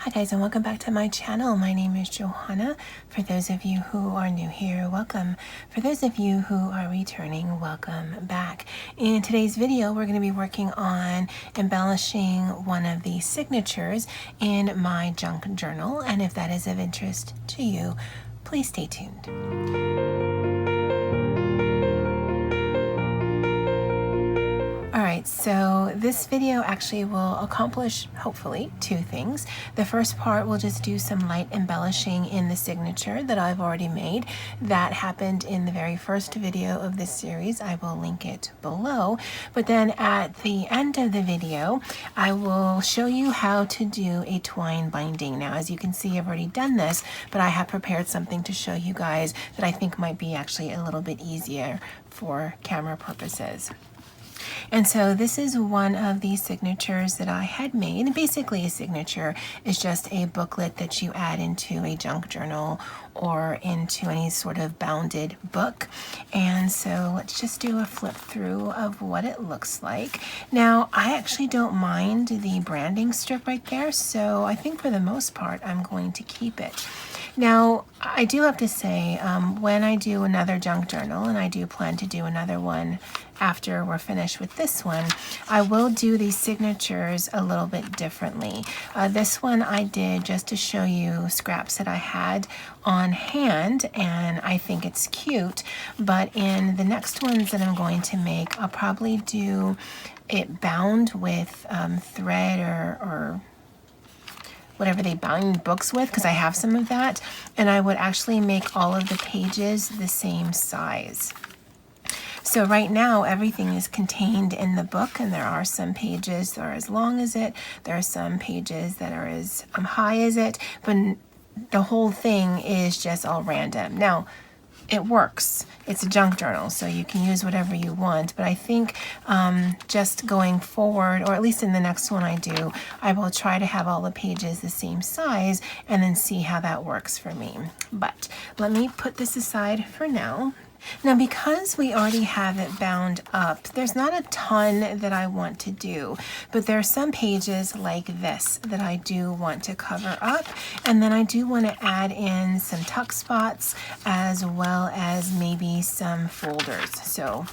Hi guys, and welcome back to my channel. My name is Johanna. For those of you who are new here, welcome. For those of you who are returning, welcome back. In today's video, we're going to be working on embellishing one of the signatures in my junk journal. And if that is of interest to you, please stay tuned. Alright, so this video actually will accomplish, hopefully, two things. The first part will just do some light embellishing in the signature that I've already made. That happened in the very first video of this series. I will link it below. But then at the end of the video, I will show you how to do a twine binding. Now, as you can see, I've already done this, but I have prepared something to show you guys that I think might be actually a little bit easier for camera purposes. And so this is one of the signatures that I had made. Basically, a signature is just a booklet that you add into a junk journal or into any sort of bounded book. And so let's just do a flip through of what it looks like. Now, I actually don't mind the branding strip right there, so I think for the most part, I'm going to keep it. Now, I do have to say, when I do another junk journal, and I do plan to do another one after we're finished with this one, I will do these signatures a little bit differently. This one I did just to show you scraps that I had on hand, and I think it's cute, but in the next ones that I'm going to make, I'll probably do it bound with thread or whatever they bind books with, because I have some of that, and I would actually make all of the pages the same size. So right now everything is contained in the book, and there are some pages that are as long as it, there are some pages that are as high as it, but the whole thing is just all random. Now, it works. It's a junk journal, so you can use whatever you want, but I think just going forward, or at least in the next one I do, I will try to have all the pages the same size and then see how that works for me. But let me put this aside for now. Now, because we already have it bound up, there's not a ton that I want to do, but there are some pages like this that I do want to cover up, and then I do want to add in some tuck spots as well as maybe some folders. So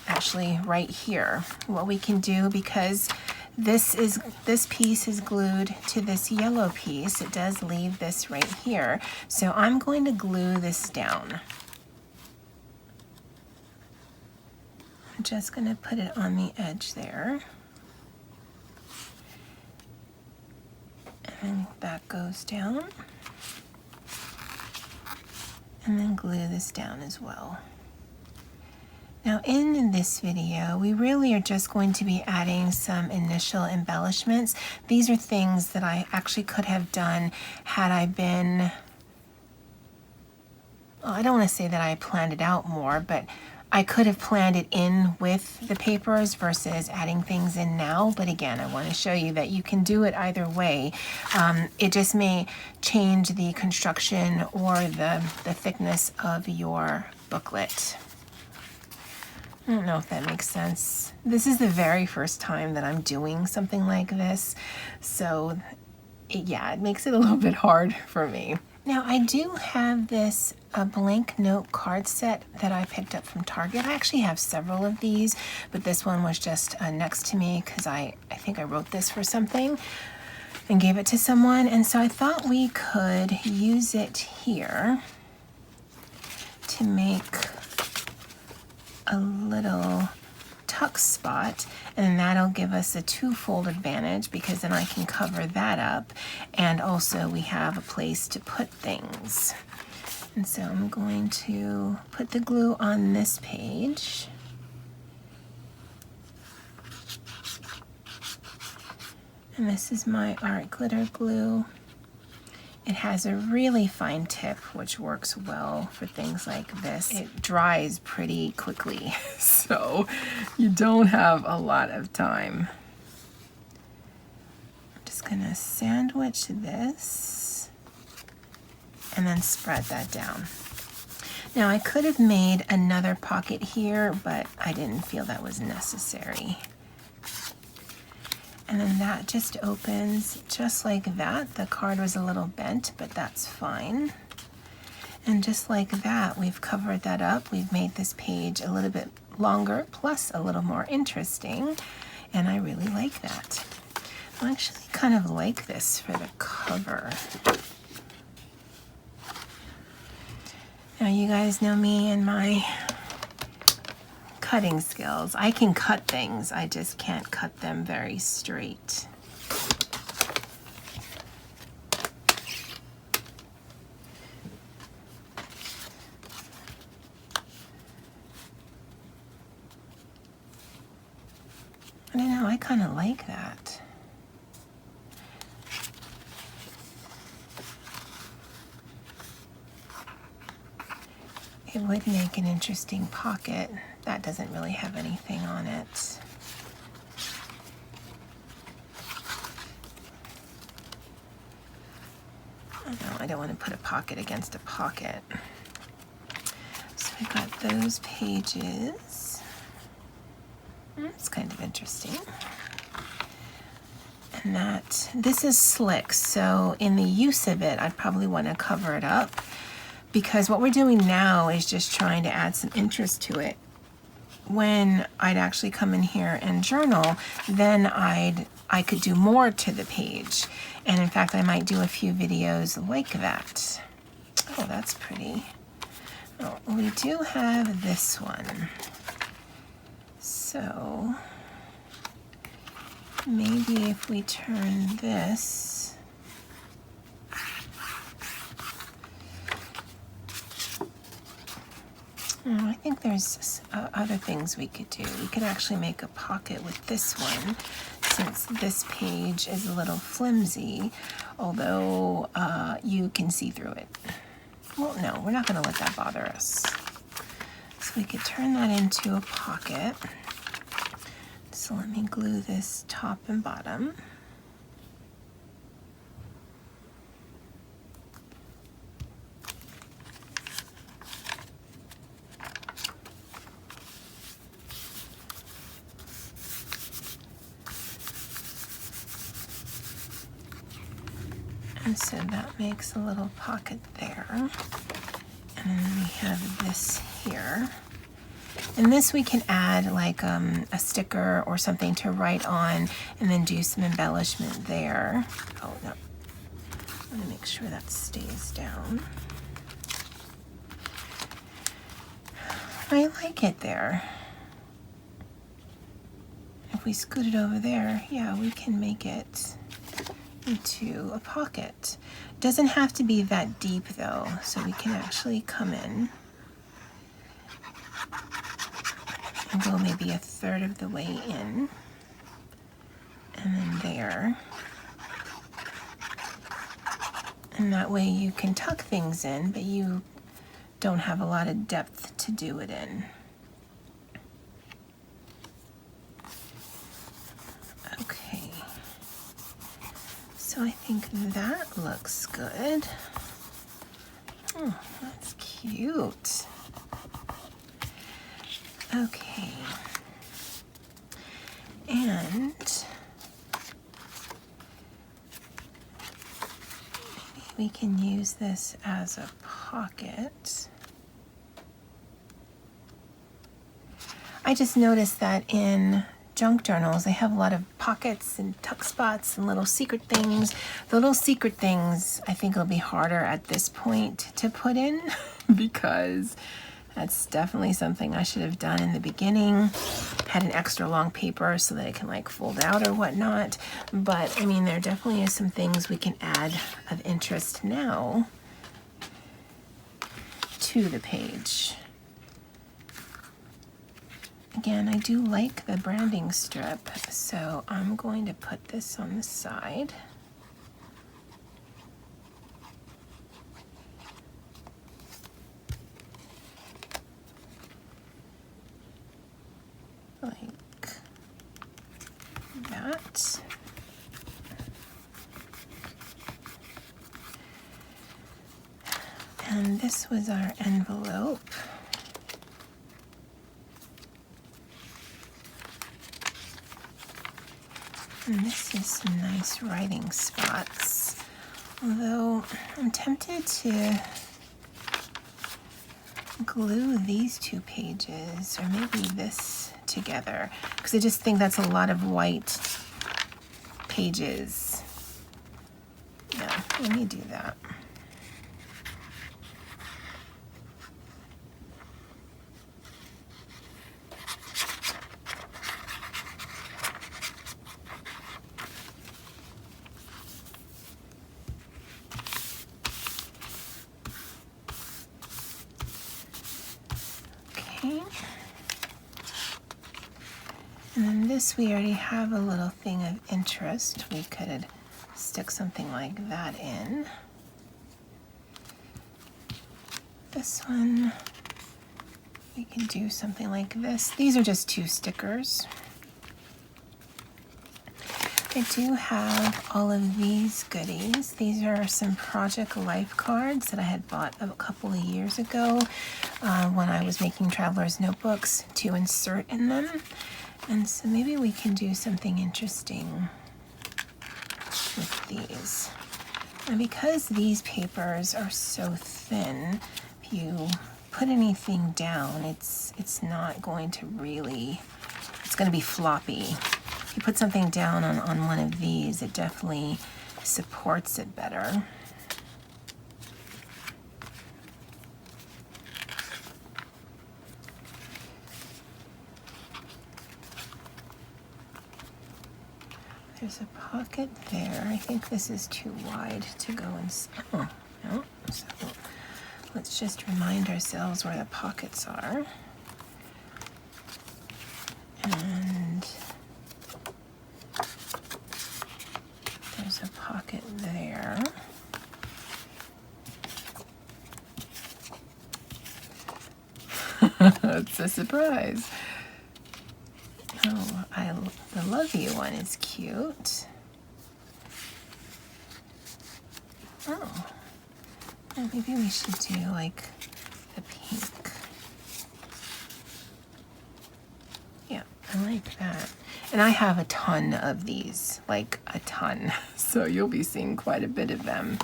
actually right here, what we can do, because this piece is glued to this yellow piece, it does leave this right here. So I'm going to glue this down. I'm just going to put it on the edge there. And that goes down. And then glue this down as well. Now in this video, we really are just going to be adding some initial embellishments. These are things that I actually could have done had I been, well, I don't want to say that I planned it out more, but I could have planned it in with the papers versus adding things in now. But again, I want to show you that you can do it either way. It just may change the construction or the thickness of your booklet. I don't know if that makes sense. This is the very first time that I'm doing something like this, so it makes it a little bit hard for me. Now, I do have this blank note card set that I picked up from Target. I actually have several of these, but this one was just next to me because I think I wrote this for something and gave it to someone, and so I thought we could use it here to make a little tuck spot, and that'll give us a two-fold advantage because then I can cover that up, and also we have a place to put things. And so I'm going to put the glue on this page. And this is my art glitter glue. It has a really fine tip, which works well for things like this. It dries pretty quickly, so you don't have a lot of time. I'm just gonna sandwich this and then spread that down. Now, I could have made another pocket here, but I didn't feel that was necessary. And then that just opens just like that. The card was a little bent, but that's fine. And just like that, we've covered that up. We've made this page a little bit longer, plus a little more interesting. And I really like that. I actually kind of like this for the cover. Now you guys know me and my cutting skills. I can cut things, I just can't cut them very straight. I don't know, I kind of like that. It would make an interesting pocket. That doesn't really have anything on it. No, I don't want to put a pocket against a pocket. So we got those pages. It's kind of interesting. And this is slick, so in the use of it, I'd probably want to cover it up, because what we're doing now is just trying to add some interest to it. When I'd actually come in here and journal, then I could do more to the page. And in fact, I might do a few videos like that. Oh, that's pretty. Oh, we do have this one. So maybe if we turn this, I think there's other things we could do. We could actually make a pocket with this one, since this page is a little flimsy, although you can see through it. Well, no, we're not going to let that bother us. So we could turn that into a pocket. So let me glue this top and bottom. And so that makes a little pocket there. And then we have this here. And this we can add like a sticker or something to write on, and then do some embellishment there. Oh no, I'm gonna make sure that stays down. I like it there. If we scoot it over there, yeah, we can make it into a pocket. Doesn't have to be that deep though, so we can actually come in and go maybe a third of the way in, and then there. And that way you can tuck things in, but you don't have a lot of depth to do it in. Okay. So I think that looks good. Oh, that's cute. Okay. And maybe we can use this as a pocket. I just noticed that in junk journals, they have a lot of pockets and tuck spots and little secret things. The little secret things, I think it'll be harder at this point to put in because that's definitely something I should have done in the beginning. Had an extra long paper so that it can like fold out or whatnot. But I mean, there definitely is some things we can add of interest now to the page. Again, I do like the branding strip, so I'm going to put this on the side. Like that. And this was our envelope. And this just some nice writing spots. Although I'm tempted to glue these two pages, or maybe this together, because I just think that's a lot of white pages. Yeah, let me do that. Okay. And then this, we already have a little thing of interest. We could stick something like that in. This one, we can do something like this. These are just 2 stickers. I do have all of these goodies. These are some Project Life cards that I had bought a couple of years ago when I was making traveler's notebooks to insert in them. And so maybe we can do something interesting with these. And because these papers are so thin, if you put anything down, it's not going to really, it's going to be floppy. If you put something down on one of these, it definitely supports it better. There's a pocket there. I think this is too wide to go in. Oh, no. So let's just remind ourselves where the pockets are. And there's a pocket there. It's a surprise. Oh, the love you one is cute. Oh, well, maybe we should do like the pink. Yeah, I like that. And I have a ton of these, like a ton. So you'll be seeing quite a bit of them.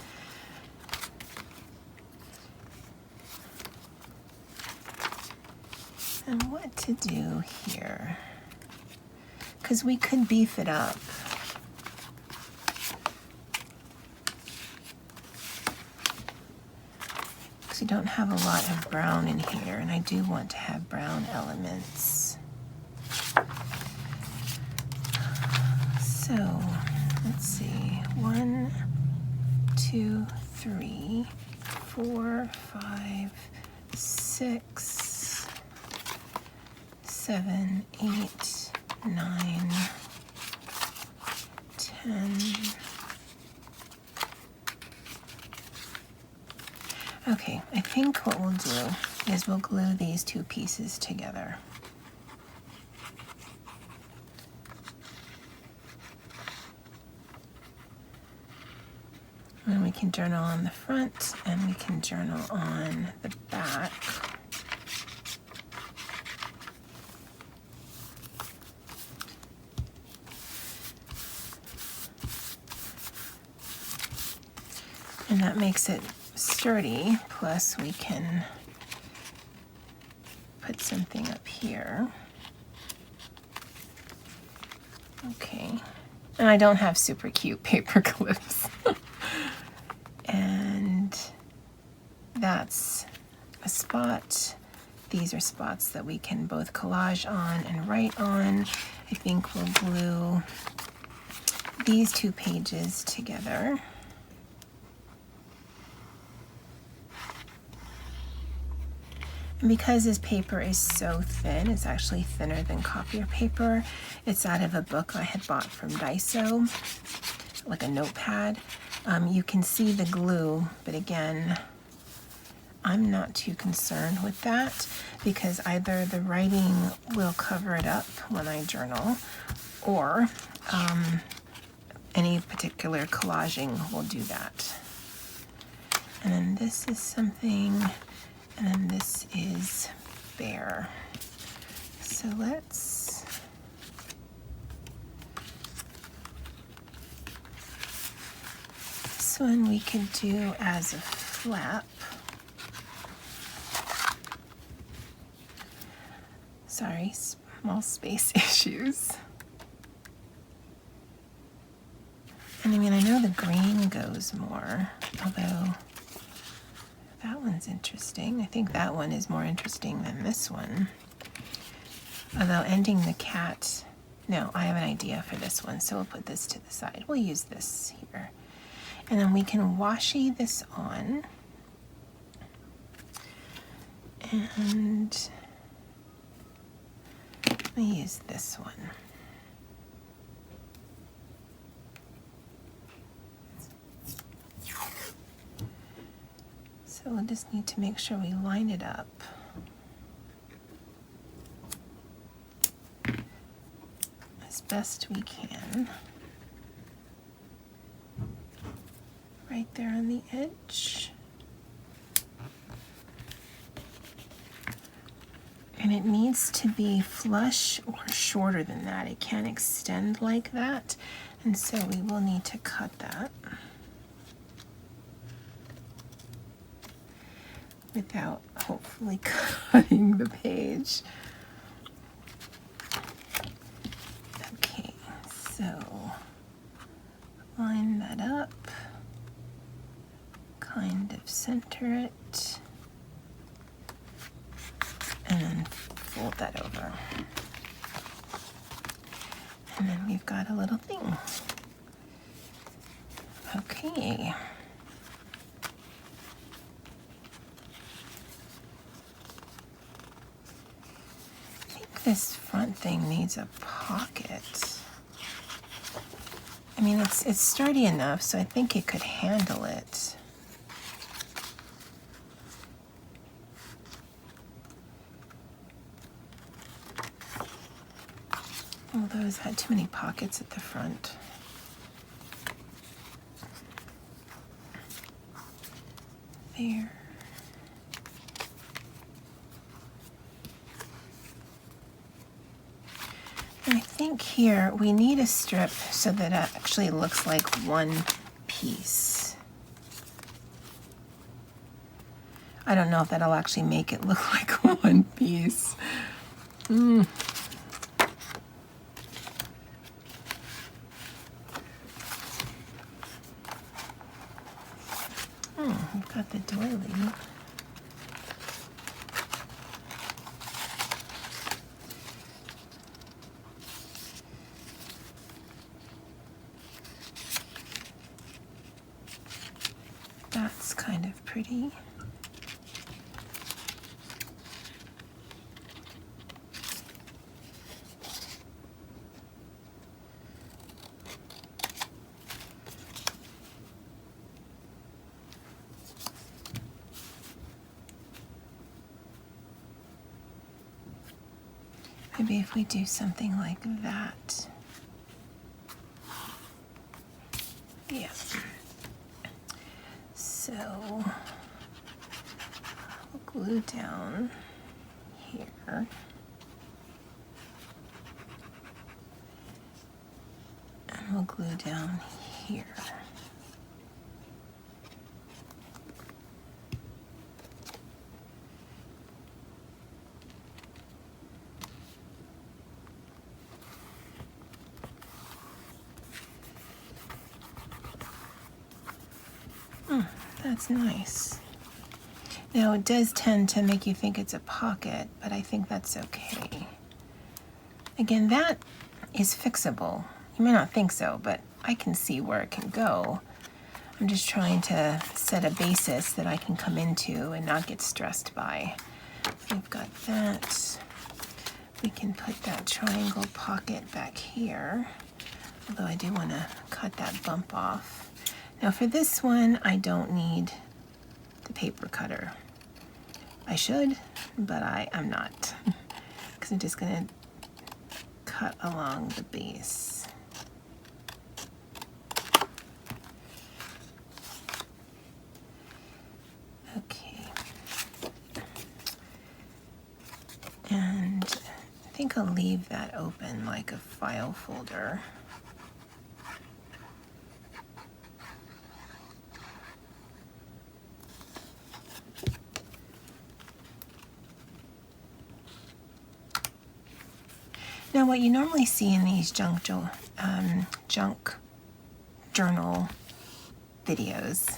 And what to do here? Because we could beef it up. Because we don't have a lot of brown in here, and I do want to have brown elements. So, let's see. 1, 2, 3, 4, 5, 6, 7, 8, 9, 10. Okay, I think what we'll do is we'll glue these 2 pieces together. And we can journal on the front and we can journal on the back. And that makes it sturdy, plus we can put something up here. Okay. And I don't have super cute paper clips. And that's a spot. These are spots that we can both collage on and write on. I think we'll glue these 2 pages together. And because this paper is so thin, it's actually thinner than copier paper. It's out of a book I had bought from Daiso, like a notepad. You can see the glue, but again, I'm not too concerned with that because either the writing will cover it up when I journal, or any particular collaging will do that. And then this is something, and then this is bare. So let's this one we could do as a flap. Sorry, small space issues. And I mean, I know the green goes more, although that one's interesting. I think that one is more interesting than this one. Although ending the cat, no, I have an idea for this one, so we'll put this to the side. We'll use this here. And then we can washi this on. And let me use this one. So we'll just need to make sure we line it up. As best we can. Right there on the edge. And it needs to be flush or shorter than that. It can't extend like that. And so we will need to cut that without hopefully cutting the page. Okay, so line that up, kind of center it, and then fold that over. And then we've got a little thing. Okay. I think this front thing needs a pocket. I mean, it's sturdy enough, so I think it could handle it. Oh, those had too many pockets at the front. There. And I think here we need a strip so that it actually looks like one piece. I don't know if that'll actually make it look like one piece. We've got the doily. That's kind of pretty. Maybe if we do something like that. Yeah. So we'll glue down here. And we'll glue down here. That's nice. Now it does tend to make you think it's a pocket, but I think that's okay. Again, that is fixable. You may not think so, but I can see where it can go. I'm just trying to set a basis that I can come into and not get stressed by. We've got that. We can put that triangle pocket back here, although I do want to cut that bump off. Now for this one, I don't need the paper cutter. I should, but I'm not, because I'm just going to cut along the base. Okay. And I think I'll leave that open like a file folder. what you normally see in these junk journal videos,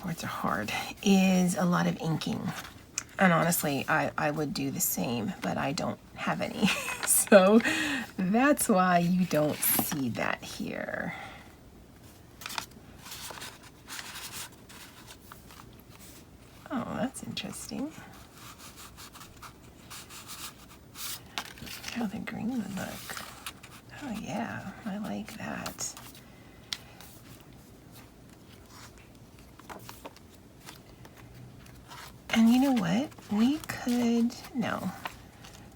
words are hard, is a lot of inking. And honestly, I would do the same, but I don't have any. So that's why you don't see that here. Oh, that's interesting. How the green would look. Oh yeah, I like that. And you know what? We could, no.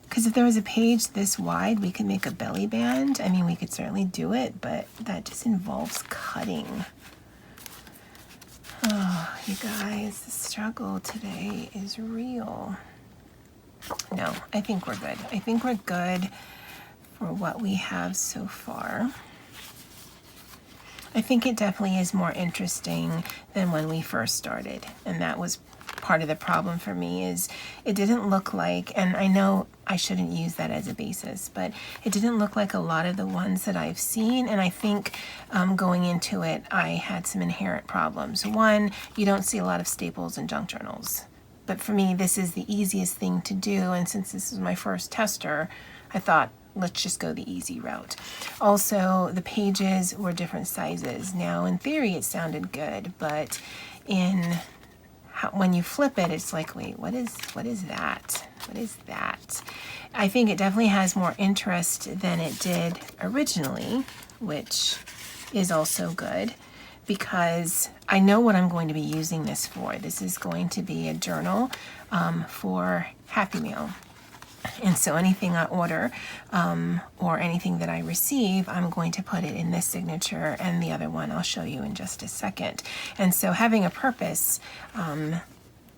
Because if there was a page this wide, we could make a belly band. I mean, we could certainly do it, but that just involves cutting. Oh, you guys, the struggle today is real. No, I think we're good. I think we're good for what we have so far. I think it definitely is more interesting than when we first started, and that was part of the problem for me. Is it didn't look like, and I know I shouldn't use that as a basis, but it didn't look like a lot of the ones that I've seen, and I think going into it I had some inherent problems. One, you don't see a lot of staples in junk journals, but for me this is the easiest thing to do, and since this is my first tester, I thought, let's just go the easy route. Also, the pages were different sizes. Now, in theory, it sounded good, but when you flip it, it's like, wait, what is that? What is that? I think it definitely has more interest than it did originally, which is also good, because I know what I'm going to be using this for. This is going to be a journal for Happy Meal. And so anything I order or anything that I receive, I'm going to put it in this signature, and the other one I'll show you in just a second. And so having a purpose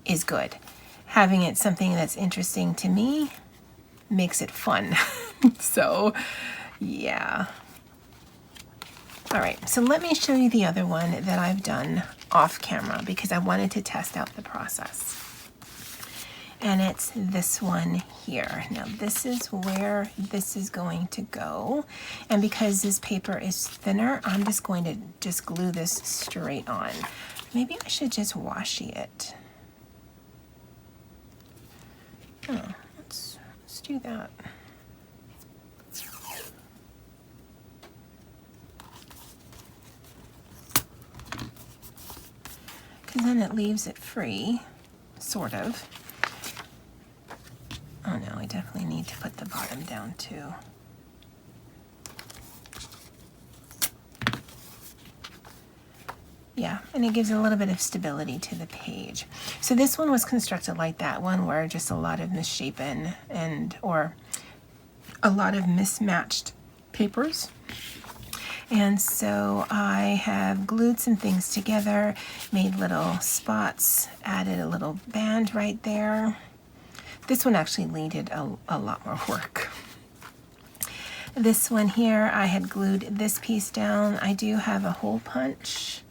is good. Having it something that's interesting to me makes it fun. So yeah. All right, so let me show you the other one that I've done off camera because I wanted to test out the process. And it's this one here. Now this is where this is going to go. And because this paper is thinner, I'm just going to just glue this straight on. Maybe I should just washi it. Oh, let's do that. Because then it leaves it free, sort of. Oh no, I definitely need to put the bottom down too. Yeah, and it gives a little bit of stability to the page. So this one was constructed like that one, where just a lot of misshapen or a lot of mismatched papers. And so I have glued some things together, made little spots, added a little band right there. This one actually needed a lot more work. This one here, I had glued this piece down. I do have a hole punch.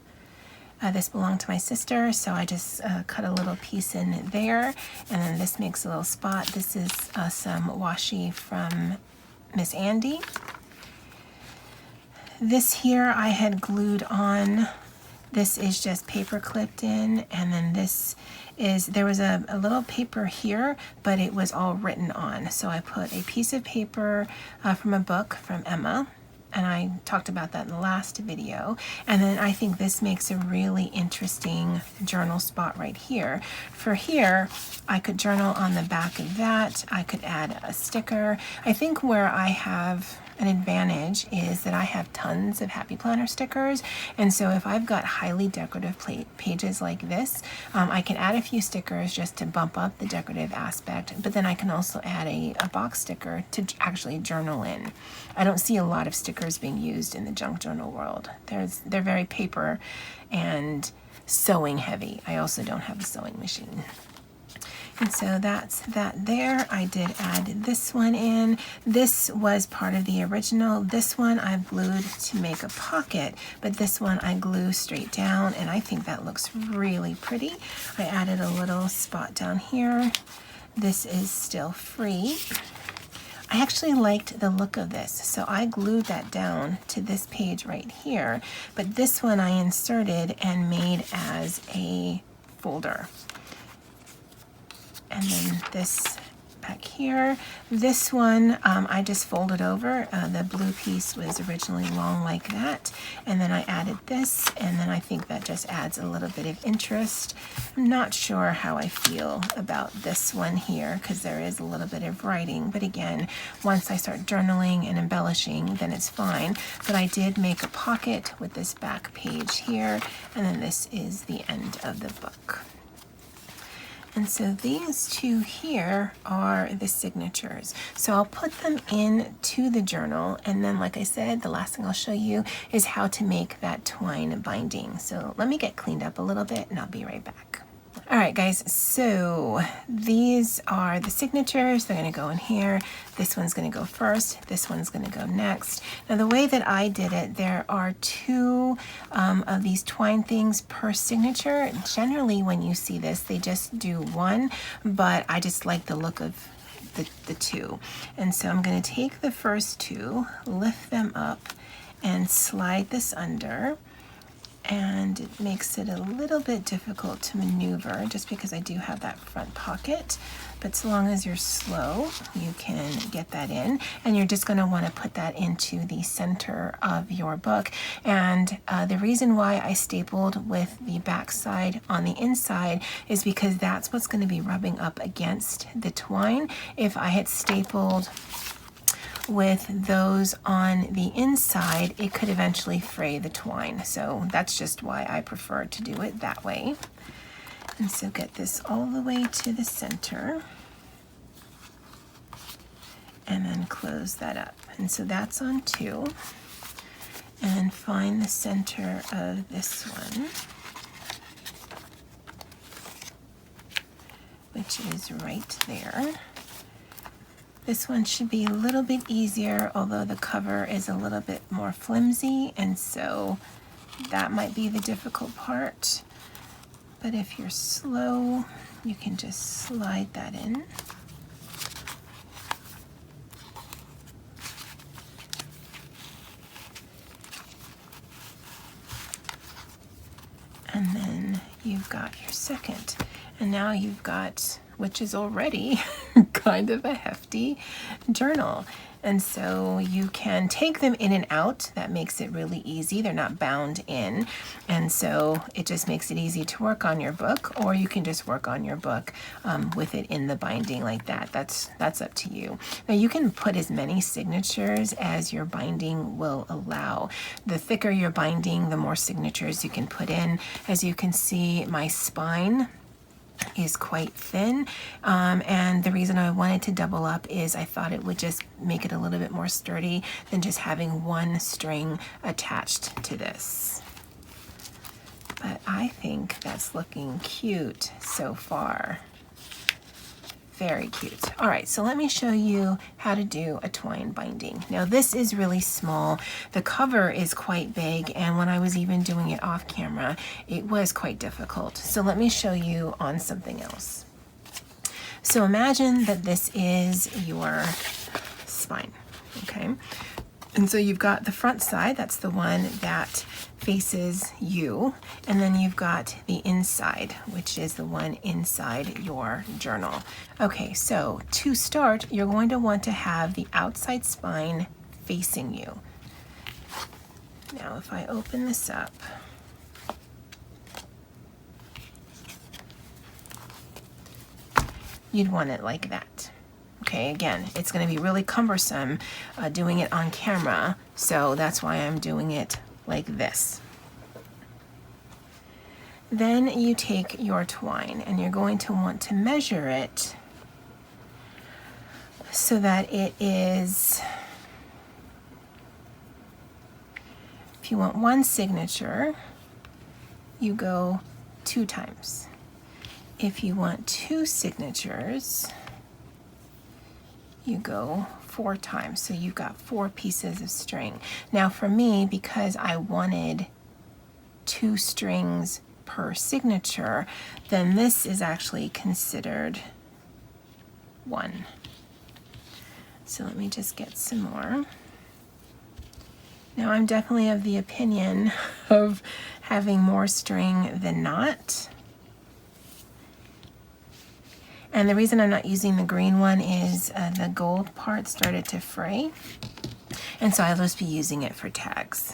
This belonged to my sister, so I just cut a little piece in there, and then this makes a little spot. This is some washi from Miss Andie. This here I had glued on. This is just paper clipped in, and then this is, there was a little paper here, but it was all written on. So I put a piece of paper from a book from Emma, and I talked about that in the last video. And then I think this makes a really interesting journal spot right here. For here, I could journal on the back of that. I could add a sticker. I think where I have an advantage is that I have tons of Happy Planner stickers, and so if I've got highly decorative pages like this, I can add a few stickers just to bump up the decorative aspect, but then I can also add a box sticker to actually journal in. I don't see a lot of stickers being used in the junk journal world. They're very paper and sewing heavy. I also don't have a sewing machine. And so that's that there. I did add this one in. This was part of the original. This one I've glued to make a pocket, but this one I glue straight down, and I think that looks really pretty. I added a little spot down here. This is still free. I actually liked the look of this, so I glued that down to this page right here, but this one I inserted and made as a folder. And then this back here, this one I just folded over. The blue piece was originally long like that, and then I added this, and then I think that just adds a little bit of interest. I'm not sure how I feel about this one here because there is a little bit of writing, but again, once I start journaling and embellishing, then it's fine. But I did make a pocket with this back page here, and then this is the end of the book. And so these two here are the signatures. So I'll put them into the journal, and then like I said, the last thing I'll show you is how to make that twine binding. So let me get cleaned up a little bit and I'll be right back. All right, guys, so these are the signatures. They're gonna go in here. This one's gonna go first. This one's gonna go next. Now, the way that I did it, there are two of these twine things per signature. Generally, when you see this, they just do one, but I just like the look of the two. And so I'm gonna take the first two, lift them up, and slide this under. And it makes it a little bit difficult to maneuver just because I do have that front pocket, but so long as you're slow, you can get that in, and you're just going to want to put that into the center of your book. And the reason why I stapled with the back side on the inside is because that's what's going to be rubbing up against the twine. If I had stapled with those on the inside, it could eventually fray the twine. So that's just why I prefer to do it that way. And so get this all the way to the center and then close that up. And so that's on two. And then find the center of this one, which is right there. This one should be a little bit easier, although the cover is a little bit more flimsy, and so that might be the difficult part. But if you're slow, you can just slide that in. And then you've got your second. And now you've got, which is already kind of a hefty journal. And so you can take them in and out. That makes it really easy. They're not bound in. And so it just makes it easy to work on your book, or you can just work on your book with it in the binding like that. That's up to you. Now you can put as many signatures as your binding will allow. The thicker your binding, the more signatures you can put in. As you can see, my spine is quite thin, and the reason I wanted to double up is I thought it would just make it a little bit more sturdy than just having one string attached to this. But I think that's looking cute so far. Very cute. All right, so let me show you how to do a twine binding. Now this is really small. The cover is quite big, and when I was even doing it off camera, it was quite difficult. So let me show you on something else. So imagine that this is your spine, okay? And so you've got the front side, that's the one that faces you, and then you've got the inside, which is the one inside your journal. Okay, so to start, you're going to want to have the outside spine facing you. Now, if I open this up, you'd want it like that. Okay, again, it's going to be really cumbersome doing it on camera, so that's why I'm doing it like this. Then you take your twine and you're going to want to measure it so that it is, if you want one signature, you go 2 times. If you want 2 signatures, you go 4 times. So you've got 4 pieces of string. Now for me, because I wanted 2 strings per signature, then this is actually considered 1. So let me just get some more. Now I'm definitely of the opinion of having more string than not. And the reason I'm not using the green one is the gold part started to fray. And so I'll just be using it for tags.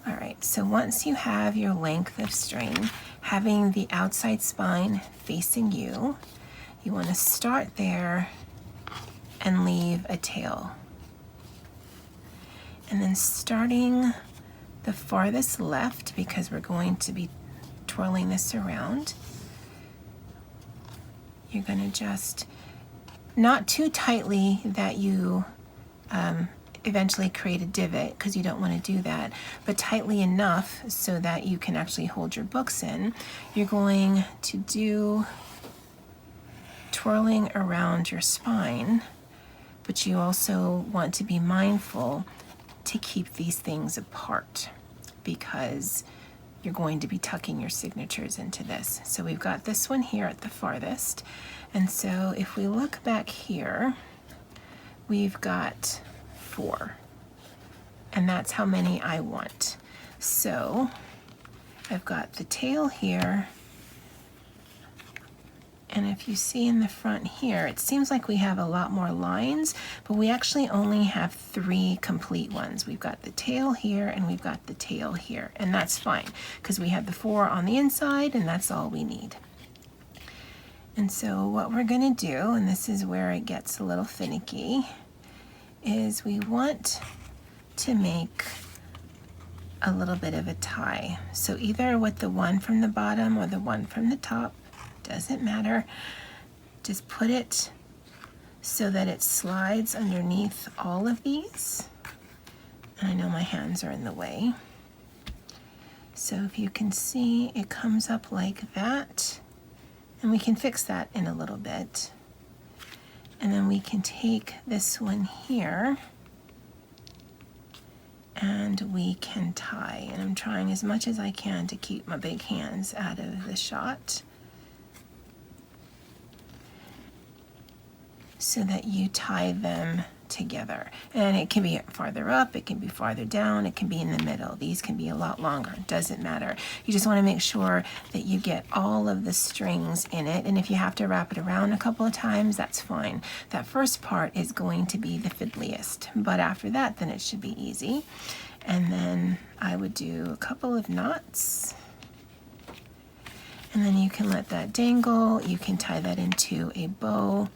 All right, so once you have your length of string, having the outside spine facing you, you want to start there and leave a tail. And then starting the farthest left, because we're going to be twirling this around, you're going to just, not too tightly that you eventually create a divot, because you don't want to do that, but tightly enough so that you can actually hold your books in. You're going to do twirling around your spine, but you also want to be mindful to keep these things apart, because you're going to be tucking your signatures into this. So we've got this one here at the farthest, and so if we look back here, we've got 4, and that's how many I want. So I've got the tail here, and if you see in the front here, it seems like we have a lot more lines, but we actually only have 3 complete ones. We've got the tail here and we've got the tail here, and that's fine because we have the 4 on the inside and that's all we need. And so what we're going to do, and this is where it gets a little finicky, is we want to make a little bit of a tie. So either with the one from the bottom or the one from the top, doesn't matter. Just put it so that it slides underneath all of these. And I know my hands are in the way. So if you can see, it comes up like that. And we can fix that in a little bit. And then we can take this one here and we can tie. And I'm trying as much as I can to keep my big hands out of the shot so that you tie them together. And it can be farther up, it can be farther down, it can be in the middle. These can be a lot longer, it doesn't matter. You just want to make sure that you get all of the strings in it, and if you have to wrap it around a couple of times, that's fine. That first part is going to be the fiddliest, but after that, then it should be easy. And then I would do a couple of knots, and then you can let that dangle. You can tie that into a bow.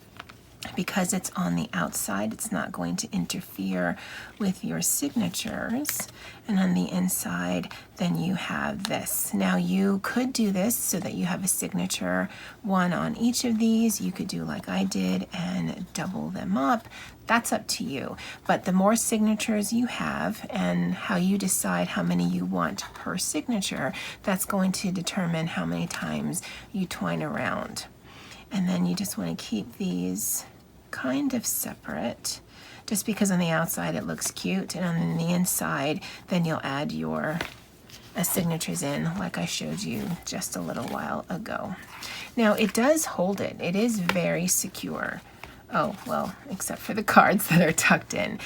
Because it's on the outside, it's not going to interfere with your signatures. And on the inside, then you have this. Now you could do this so that you have a signature, one on each of these. You could do like I did and double them up. That's up to you. But the more signatures you have and how you decide how many you want per signature, that's going to determine how many times you twine around. And then you just want to keep these kind of separate, just because on the outside it looks cute, and on the inside then you'll add your signatures in like I showed you just a little while ago. Now it does hold it. It is very secure. Oh, well, except for the cards that are tucked in.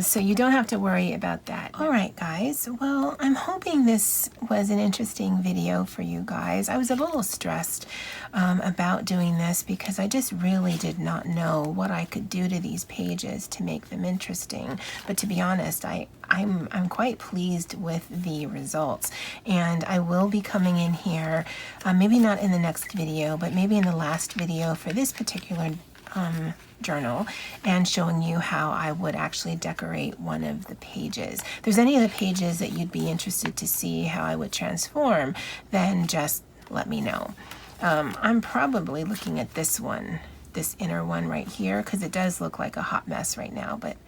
So you don't have to worry about that. All right, guys. Well, I'm hoping this was an interesting video for you guys. I was a little stressed about doing this because I just really did not know what I could do to these pages to make them interesting. But to be honest, I'm quite pleased with the results. And I will be coming in here, maybe not in the next video, but maybe in the last video for this particular journal, and showing you how I would actually decorate one of the pages. If there's any of the pages that you'd be interested to see how I would transform, then just let me know. I'm probably looking at this one, this inner one right here, because it does look like a hot mess right now, but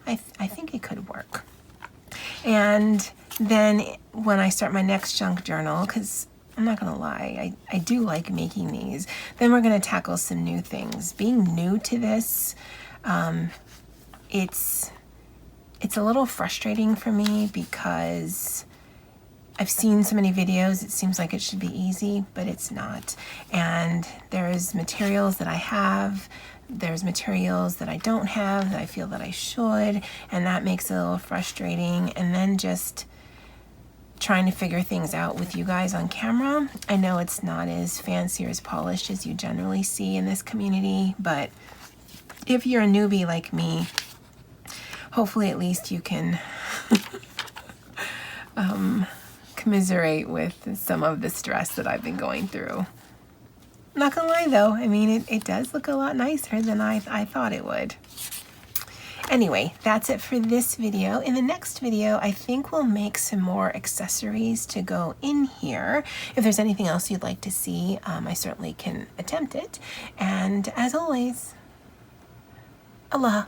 I think it could work. And then when I start my next junk journal, because I'm not gonna lie, I do like making these. Then we're gonna tackle some new things. Being new to this, it's a little frustrating for me because I've seen so many videos, it seems like it should be easy, but it's not. And there's materials that I have there's materials that I don't have that I feel that I should, and that makes it a little frustrating. And then just trying to figure things out with you guys on camera. I know it's not as fancy or as polished as you generally see in this community, but if you're a newbie like me, hopefully at least you can commiserate with some of the stress that I've been going through. Not gonna lie though, I mean, it does look a lot nicer than I thought it would. Anyway, that's it for this video. In the next video, I think we'll make some more accessories to go in here. If there's anything else you'd like to see, I certainly can attempt it. And as always, aloha.